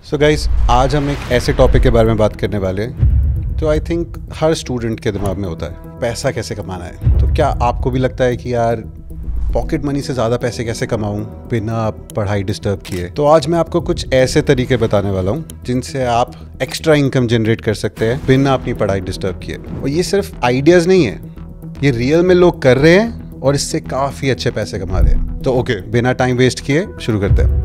So guys, आज हम एक ऐसे टॉपिक के बारे में बात करने वाले हैं जो आई थिंक हर स्टूडेंट के दिमाग में होता है। पैसा कैसे कमाना है। तो क्या आपको भी लगता है कि यार पॉकेट मनी से ज़्यादा पैसे कैसे कमाऊं बिना पढ़ाई डिस्टर्ब किए? तो आज मैं आपको कुछ ऐसे तरीके बताने वाला हूं जिनसे आप एक्स्ट्रा इनकम जनरेट कर सकते हैं बिना अपनी पढ़ाई डिस्टर्ब किए। और ये सिर्फ आइडियाज़ नहीं है, ये रियल में लोग कर रहे हैं और इससे काफ़ी अच्छे पैसे कमा रहे हैं। तो ओके, बिना टाइम वेस्ट किए शुरू करते हैं।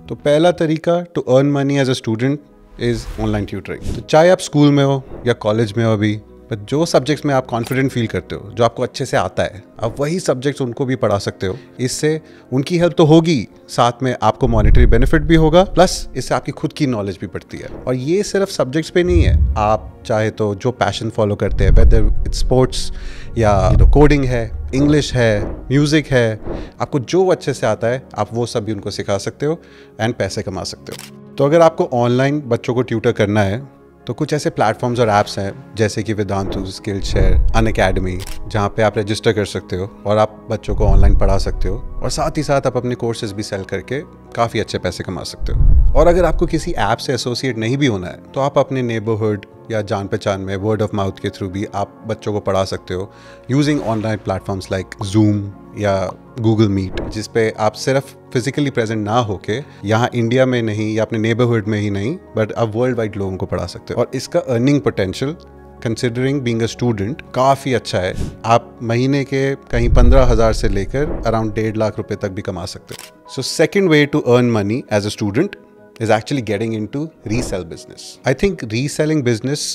तो पहला तरीका to earn money as a student is online tutoring. तो चाहे आप स्कूल में हो या कॉलेज में हो अभी, बट जो सब्जेक्ट्स में आप कॉन्फिडेंट फील करते हो, जो आपको अच्छे से आता है, आप वही सब्जेक्ट्स उनको भी पढ़ा सकते हो। इससे उनकी हेल्प तो होगी, साथ में आपको मॉनेटरी बेनिफिट भी होगा, प्लस इससे आपकी खुद की नॉलेज भी बढ़ती है। और ये सिर्फ सब्जेक्ट्स पे नहीं है, आप चाहे तो जो पैशन फॉलो करते हैं, वेदर इट्स स्पोर्ट्स या कोडिंग है, इंग्लिश है, म्यूज़िक है, आपको जो अच्छे से आता है आप वो सब भी उनको सिखा सकते हो एंड पैसे कमा सकते हो। तो अगर आपको ऑनलाइन बच्चों को ट्यूटर करना है तो कुछ ऐसे प्लेटफॉर्म्स और ऐप्स हैं जैसे कि वेदांतु, स्किलशेयर, अनअकैडमी, जहाँ पे आप रजिस्टर कर सकते हो और आप बच्चों को ऑनलाइन पढ़ा सकते हो और साथ ही साथ आप अपने कोर्सेज भी सेल करके काफ़ी अच्छे पैसे कमा सकते हो। और अगर आपको किसी ऐप से एसोसिएट नहीं भी होना है तो आप अपने नेबरहुड या जान पहचान में वर्ड ऑफ माउथ के थ्रू भी आप बच्चों को पढ़ा सकते हो using online platforms like zoom या गूगल मीट, जिस पे आप सिर्फ फिजिकली प्रेजेंट ना होके यहाँ इंडिया में नहीं या अपने नेबरहुड में ही नहीं बट आप वर्ल्ड वाइड लोगों को पढ़ा सकते हो। और इसका earning potential considering being a student काफ़ी अच्छा है। आप महीने के कहीं 15,000 से लेकर अराउंड 1.5 लाख रुपए तक भी कमा सकते हो। So second way to earn money as a student is actually getting into resell business. I think reselling business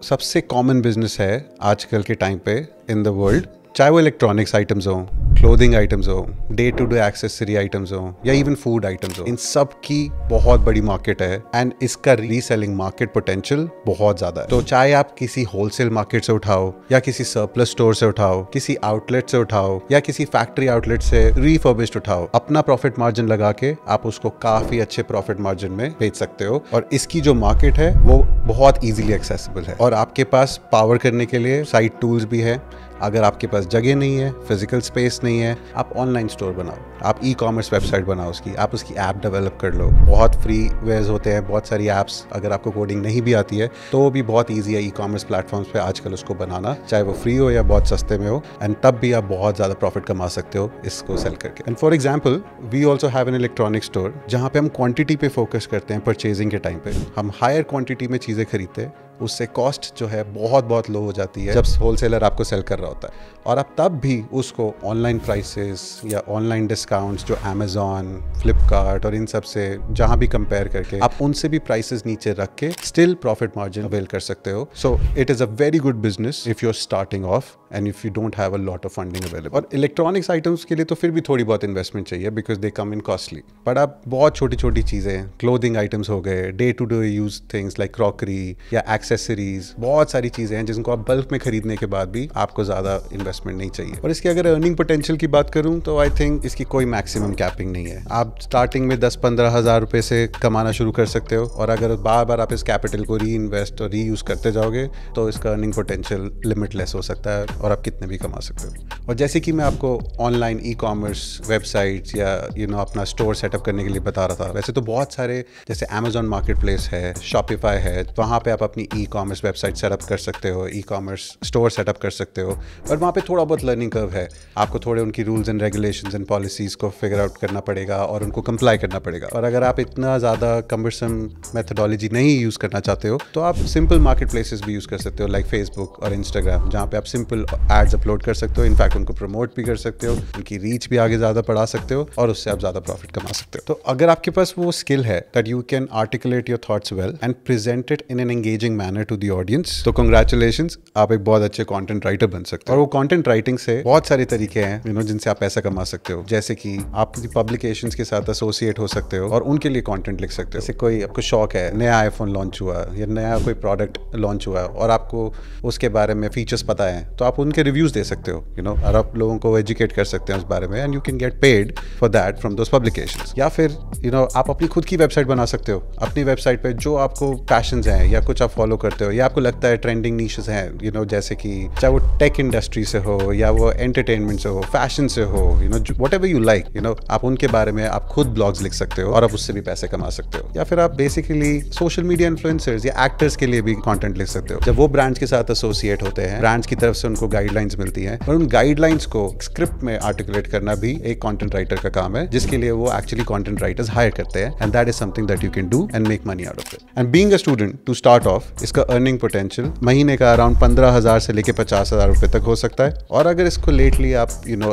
सबसे कॉमन बिजनेस है आजकल के टाइम पे इन द वर्ल्ड, चाहे वो इलेक्ट्रॉनिक्स आइटम्स हो, क्लोथिंग आइटम्स हो, day to day accessory items हो या इवन फूड आइटम्स हो, इन सब की बहुत बड़ी मार्केट है एंड इसका रीसेलिंग मार्केट पोटेंशियल बहुत ज़्यादा है। तो चाहे आप किसी होलसेल मार्केट से उठाओ या किसी सरप्लस स्टोर से उठाओ, किसी आउटलेट से उठाओ या किसी फैक्ट्री आउटलेट से रिफर्बिश्ड उठाओ, अपना प्रॉफिट मार्जिन लगा के आप उसको काफ़ी अच्छे प्रॉफिट मार्जिन में बेच सकते हो। और इसकी जो मार्केट है वो बहुत ईजिली एक्सेसिबल है और आपके पास पावर करने के लिए साइट टूल्स भी है। अगर आपके पास जगह नहीं है, फिजिकल स्पेस नहीं है, आप ऑनलाइन स्टोर बनाओ, आप ई कॉमर्स वेबसाइट बनाओ, आप उसकी ऐप डेवलप कर लो। बहुत फ्री वेज होते हैं, बहुत सारी ऐप्स। अगर आपको कोडिंग नहीं भी आती है तो वो भी बहुत ईजी है ई कॉमर्स प्लेटफॉर्म्स पे आजकल उसको बनाना, चाहे वो फ्री हो या बहुत सस्ते में हो, एंड तब भी आप बहुत ज़्यादा प्रॉफिट कमा सकते हो इसको सेल करके। And for example, we also have an electronic store जहाँ पे हम क्वांटिटी पे फोकस करते हैं। परचेजिंग के टाइम पे हम हायर क्वांटिटी में चीज़ें खरीदते हैं, उससे कॉस्ट जो है बहुत लो हो जाती है जब होलसेलर आपको सेल कर रहा होता है। और आप तब भी उसको ऑनलाइन प्राइसेस या ऑनलाइन डिस्काउंट्स जो अमेजॉन, फ्लिपकार्ट और इन सब से जहाँ भी कंपेयर करके आप उनसे भी प्राइसेस नीचे रख के स्टिल प्रॉफिट मार्जिन अवेल कर सकते हो। So it is a very good business if you are starting off and if you don't have a lot of funding available. और इलेक्ट्रॉनिक्स आइटम्स के लिए तो फिर भी थोड़ी बहुत इन्वेस्टमेंट चाहिए because they come in costly, but आप बहुत छोटी छोटी चीज़ें, क्लोथिंग आइटम्स हो गए, day to day use things like crockery या एक्सेसरीज, बहुत सारी चीज़ें हैं जिनको आप बल्क में खरीदने के बाद भी आपको ज़्यादा इन्वेस्टमेंट नहीं चाहिए। और इसकी अगर अर्निंग पोटेंशियल की बात करूं तो आई थिंक इसकी कोई मैक्सिमम कैपिंग नहीं है। आप स्टार्टिंग में 10-15 हज़ार रुपये से कमाना शुरू कर सकते हो और अगर बार बार आप इस कैपिटल को री इन्वेस्ट और री यूज़ करते जाओगे तो इसका अर्निंग पोटेंशियल लिमिटलेस हो सकता है और आप कितने भी कमा सकते हो। और जैसे कि मैं आपको ऑनलाइन ई कॉमर्स वेबसाइट्स या अपना स्टोर सेटअप करने के लिए बता रहा था, वैसे तो बहुत सारे जैसे अमेजॉन मार्केट प्लेस है, शॉपिफाई है, वहाँ पे आप अपनी ई कॉमर्स वेबसाइट सेटअप कर सकते हो, ई कॉमर्स स्टोर सेटअप कर सकते हो। और वहाँ पे थोड़ा बहुत लर्निंग कर्व है, आपको थोड़े उनकी rules and regulations and policies को फिगर आउट करना पड़ेगा और उनको कंप्लाई करना पड़ेगा। और अगर आप इतना ज़्यादा कम्बरसम मेथडोलॉजी नहीं यूज़ करना चाहते हो तो आप सिंपल मार्केट प्लेसेस भी यूज़ कर सकते हो लाइक फेसबुक और इंस्टाग्राम, जहाँ पे आप सिंपल एड्स अपलोड कर सकते हो, इनफैक्ट उनको प्रमोट भी कर सकते हो, उनकी रीच भी आगे ज़्यादा बढ़ा सकते हो और उससे आप ज़्यादा प्रॉफिट कमा सकते हो। तो अगर आपके पास वो स्किल है that you can articulate your thoughts well and present it in an engaging manner to the audience, तो कांग्रेचुलेशंस, आप एक बहुत अच्छे कंटेंट राइटर बन सकते हो। और वो कंटेंट राइटिंग से बहुत सारे तरीके हैं जिनसे आप पैसा कमा सकते हो, जैसे कि आप पब्लिकेशंस के साथ एसोसिएट हो सकते हो और उनके लिए कंटेंट लिख सकते हो। जैसे कोई आपको शौक है, नया आईफोन लॉन्च हुआ या नया कोई प्रोडक्ट लॉन्च हुआ और आपको उसके बारे में फीचर्स पता है तो आप उनके रिव्यूज दे सकते हो, और आप लोगों को एजुकेट कर सकते हैं उस बारे में and you can get paid for that from those publications. या फिर आप अपनी खुद की वेबसाइट बना सकते हो। अपनी वेबसाइट पे जो आपको पैशंस हैं या कुछ आप फॉलो फॉलो करते हो या आपको लगता है ट्रेंडिंग नीशेस हैं, यू नो, जैसे कि चाहे वो टेक इंडस्ट्री से हो या वो एंटरटेनमेंट से हो, फैशन से हो, you know, whatever you like, you know, आप उनके बारे में आप खुद ब्लॉग्स लिख सकते हो और आप उससे भी पैसे कमा सकते हो। या फिर आप बेसिकली सोशल मीडिया इन्फ्लुएंसर्स या एक्टर्स के लिए भी कंटेंट लिख सकते हो। जब वो ब्रांड्स के साथ एसोसिएट होते हैं, ब्रांड्स की तरफ से उनको गाइडलाइंस मिलती हैं और उन गाइडलाइंस को स्क्रिप्ट में आर्टिकुलेट करना भी एक कंटेंट राइटर का काम है, जिसके लिए वो एक्चुअली कंटेंट राइटर्स हायर करते हैं, and that is something that you can do and make money out of it. And being a student, to start off, इसका अर्निंग पोटेंशियल महीने का अराउंड 15,000 से लेके 50,000 रुपए तक हो सकता है। और अगर इसको लेटली आप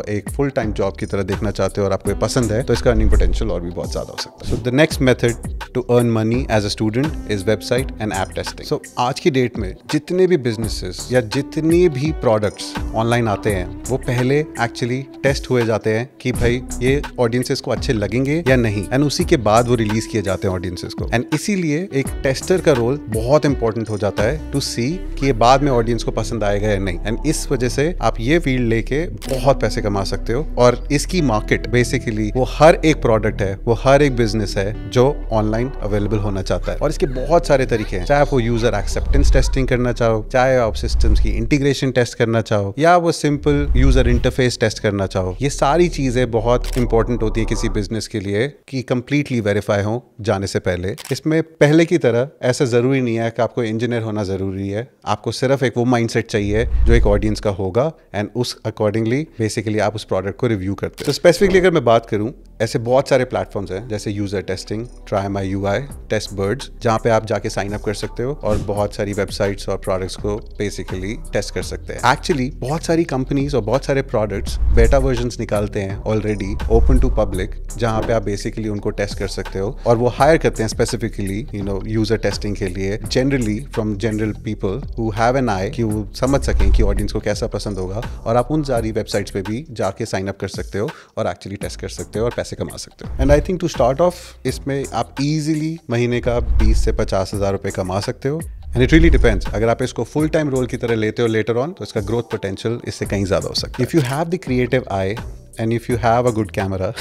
एक फुल टाइम जॉब की तरह देखना चाहते हो और आपको ये पसंद है, तो इसका अर्निंग पोटेंशियल और भी बहुत ज्यादा हो सकता है। So the next method to earn money as a student is website and app testing. So आज की डेट में जितने भी बिजनेसेस या जितने भी प्रोडक्ट्स ऑनलाइन आते हैं, वो पहले एक्चुअली टेस्ट हुए जाते हैं कि भाई ये ऑडियंसेस को अच्छे लगेंगे या नहीं, एंड उसी के बाद वो रिलीज किए जाते हैं ऑडियंसेस को। एंड इसीलिए एक टेस्टर का रोल बहुत इंपॉर्टेंट हो जाता है टू सी कि ये बाद में ऑडियंस को पसंद आएगा या नहीं। एंड इस वजह से आप ये फील्ड लेके बहुत पैसे कमा सकते हो। और इसकी मार्केट बेसिकली वो हर एक प्रोडक्ट है, वो हर एक बिजनेस है जो ऑनलाइन अवेलेबल होना चाहता है। और इसके बहुत सारे तरीके हैं, चाहे आप वो यूजर एक्सेप्टेंस टेस्टिंग करना चाहो, चाहे आप सिस्टम्स की इंटीग्रेशन टेस्ट करना चाहो, या वो सिंपल यूजर इंटरफेस टेस्ट करना चाहो। ये सारी चीजें बहुत इंपॉर्टेंट होती है किसी बिजनेस के लिए कि कंप्लीटली वेरीफाई हो जाने से पहले। इसमें पहले की तरह ऐसा जरूरी नहीं है कि आपको इंजीनियर होना जरूरी है, आपको सिर्फ एक वो माइंडसेट चाहिए जो एक ऑडियंस का होगा, एंड उस अकॉर्डिंगली बेसिकली आप उस प्रोडक्ट को रिव्यू करते हैं। तो स्पेसिफिकली अगर मैं बात करूं, ऐसे बहुत सारे प्लेटफॉर्म्स हैं जैसे user testing, try my UI, taste buds, जहां पे आप जाके साइन अप कर सकते हो और बहुत सारी वेबसाइट्स और प्रोडक्ट्स को बेसिकली टेस्ट कर सकते हैं। एक्चुअली बहुत सारी कंपनीज और बहुत सारे प्रोडक्ट्स बेटा वर्जन्स निकालते हैं ऑलरेडी ओपन टू पब्लिक, जहां पे आप बेसिकली उनको टेस्ट कर सकते हो, और वो हायर करते हैं स्पेसिफिकली यूजर टेस्टिंग के लिए, generally from general people who have an eye, कि वो समझ सकें कि ऑडियंस को कैसा पसंद होगा। और आप उन सारी वेबसाइट्स पे भी जाके साइन अप कर सकते हो और एक्चुअली टेस्ट कर सकते हो और पैसे कमा सकते हो। And I think to start off, इसमें आप इजीली महीने का 20 से 50,000 रुपए कमा सकते हो। एंड इट रियली डिपेंड्स, अगर आप इसको फुल टाइम रोल की तरह लेते हो लेटर ऑन, तो इसका ग्रोथ पोटेंशियल इससे कहीं ज्यादा हो सकता है। If you have the creative eye and if you have a good camera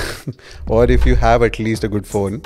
और if you have at least a good phone,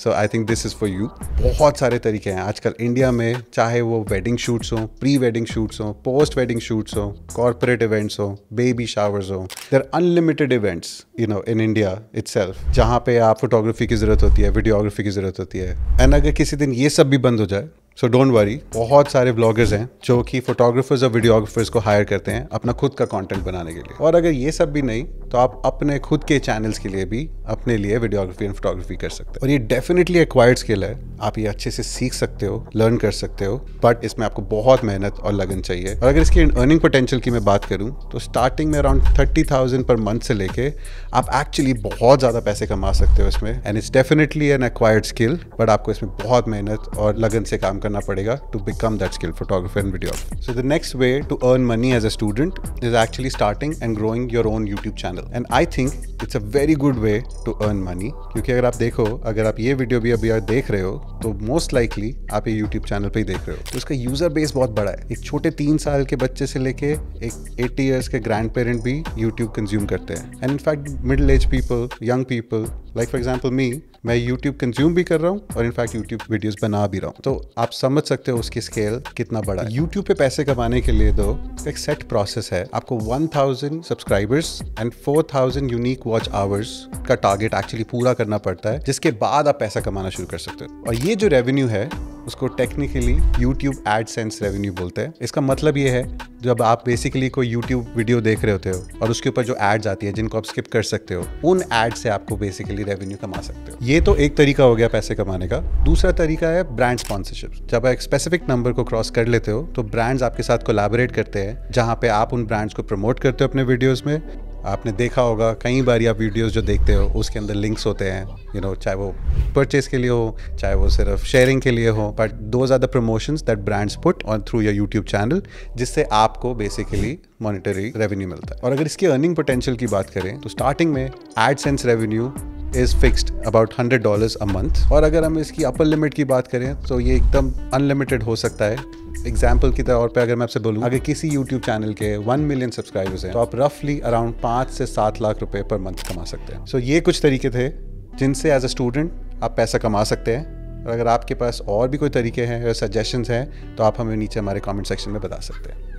so I think this is for you। बहुत सारे तरीके हैं आजकल इंडिया में, चाहे वो वेडिंग शूट्स हो, प्री वेडिंग शूट्स हो, पोस्ट वेडिंग शूट्स हो, कॉर्पोरेट इवेंट्स हो, बेबी शावर्स हो, there unlimited events in India itself, जहाँ पे आप फोटोग्राफी की जरूरत होती है, वीडियोग्राफी की जरूरत होती है। एंड अगर किसी दिन ये सब भी बंद हो जाए, सो डोंट वरी, बहुत सारे ब्लॉगर्स हैं जो कि फोटोग्राफर्स और वीडियोग्राफर्स को हायर करते हैं अपना खुद का कंटेंट बनाने के लिए। और अगर ये सब भी नहीं, तो आप अपने खुद के चैनल्स के लिए भी अपने लिए वीडियोग्राफी एंड फोटोग्राफी कर सकते हो। और ये डेफिनेटली एक्वायर्ड स्किल है, आप ये अच्छे से सीख सकते हो, लर्न कर सकते हो, बट इसमें आपको बहुत मेहनत और लगन चाहिए। और अगर इसकी अर्निंग पोटेंशियल की मैं बात करूँ, तो स्टार्टिंग में अराउंड 30,000 पर मंथ से लेके आप एक्चुअली बहुत ज़्यादा पैसे कमा सकते हो इसमें। And it's definitely an acquired skill, but आपको इसमें बहुत मेहनत और लगन से काम करना पड़ेगा to become that skilled photographer and videographer. So the next way to earn money as a student is actually starting and growing your own YouTube channel. And I think it's a very good way to earn money, क्योंकि अगर आप देखो, अगर आप ये video भी अभी देख रहे हो, तो मोस्ट लाइकली आप ये YouTube चैनल पे ही देख रहे हो, तो उसका यूजर बेस बहुत बड़ा है। एक छोटे 3 साल के बच्चे से लेके एक 80 years के ग्रैंड पेरेंट भी YouTube कंज्यूम करते हैं। And in fact middle age people, young people, like for example me, मैं YouTube कंज्यूम भी कर रहा हूँ और इनफैक्ट YouTube वीडियोस बना भी रहा हूँ। तो आप समझ सकते हो उसकी स्केल कितना बड़ा है। YouTube पे पैसे कमाने के लिए दो एक सेट प्रोसेस है। आपको 1000 subscribers and 4000 unique watch hours का टारगेट एक्चुअली पूरा करना पड़ता है, जिसके बाद आप पैसा कमाना शुरू कर सकते हो। और ये जो रेवेन्यू है उसको टेक्निकली YouTube एडसेंस रेवेन्यू बोलते हैं। इसका मतलब ये है, जब आप बेसिकली कोई YouTube वीडियो देख रहे होते हो और उसके ऊपर जो एड्स आती है जिनको आप स्किप कर सकते हो, उन एड से आपको बेसिकली रेवेन्यू कमा सकते हो। ये तो एक तरीका हो गया पैसे कमाने का। दूसरा तरीका है ब्रांड स्पॉन्सरशिप। जब आप एक स्पेसिफिक नंबर को क्रॉस कर लेते हो, तो ब्रांड्स आपके साथ कोलैबोरेट करते हैं, जहां पे आप उन ब्रांड्स को प्रमोट करते हो अपने वीडियोस में। आपने देखा होगा कई बार आप वीडियोस जो देखते हो उसके अंदर लिंक्स होते हैं, चाहे वो परचेज के लिए हो, चाहे वो सिर्फ शेयरिंग के लिए हो, but those are the promotions that brands put on through your YouTube channel, जिससे आपको बेसिकली मॉनेटरी रेवेन्यू मिलता है। और अगर इसकी अर्निंग पोटेंशियल की बात करें, तो स्टार्टिंग में AdSense revenue is fixed about $100 a month. और अगर हम इसकी अपर लिमिट की बात करें, तो ये एकदम अनलिमिटेड हो सकता है। एग्जाम्पल के तौर पे अगर मैं आपसे बोलूँ, अगर किसी YouTube चैनल के 1 मिलियन सब्सक्राइबर्स हैं, तो आप रफली अराउंड 5 से 7 लाख रुपए पर मंथ कमा सकते हैं। सो ये कुछ तरीके थे जिनसे एज अ स्टूडेंट आप पैसा कमा सकते हैं। और अगर आपके पास और भी कोई तरीके हैं या सजेशंस हैं तो आप हमें नीचे हमारे कमेंट सेक्शन में बता सकते हैं।